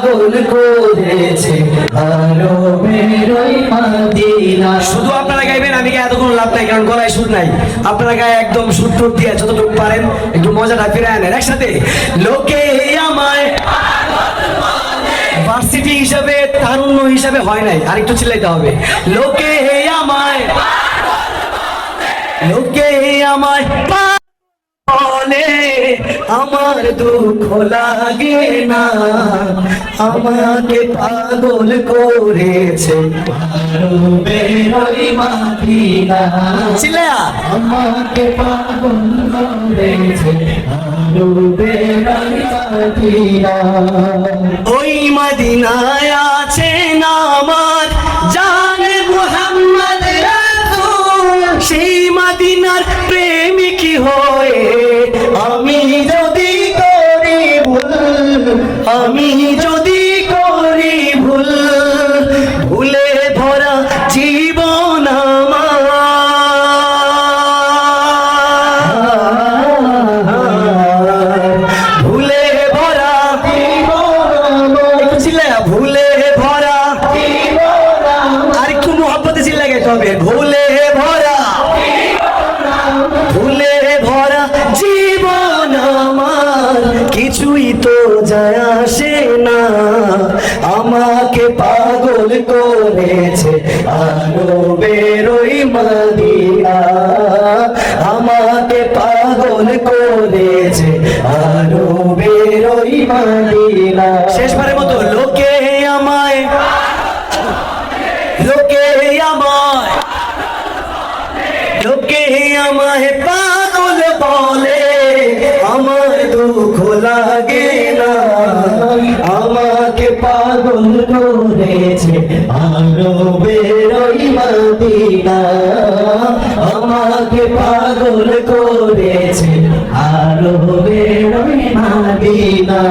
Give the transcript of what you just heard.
পাগল করেছে আরবের ওই মদিনা। শুধু আপনারা গাইবেন, আমি গায়ে এত কোনো লাভ নাই, কারণ গলায় সুর নাই। আপনারা গায়ে একদম সুর টুর দিয়ে যতটুকু পারেন একটু মজাটা ফিরে আনেন একসাথে। লোকে আমায় ভার্সিটি হিসাবে, তারুণ্য হিসাবে হয় নাই, আরেকটু চিল্লাইতে হবে। লোকে আমায়, লোকে আমায় বলে আমার দুঃখ লাগে না, আমাকে পাগল করেছে আরবের ওই মদিনা। চিল্লায়া আমাকে পাগল করেছে আরবের ওই মদিনা। ওই মদিনায় আছেন আমার জানে মুহাম্মদ রাসূল, সেই মদিনার প্রেমিক হয়ে আমি যদি করি ভুল, আমি যদি করি ভুল, ভুলে ভরা জীবন আমার, ভুলে ভরা জীবন, ভুলে ভরা জীবন, আর একটু মোহাব্বতে চিল্লা গাইতে হবে। ভুলে ভরা, ভুলে ভরা জীবন আমার, কিছুই তো যায় আসে না, আমাকে পাগল করেছে আরবের ওই মদিনা, আমাকে পাগল করেছে আরবের ওই মদিনা। শেষবারের মতো লোকে আমায়, লোকে আমায়, লোকে আমায় পাগল বলে, আমার দুঃখ লাগে না, আমাকে পাগল করেছে আরবের ওই মদিনা, আমাকে পাগল করেছে আরবের ওই মদিনা।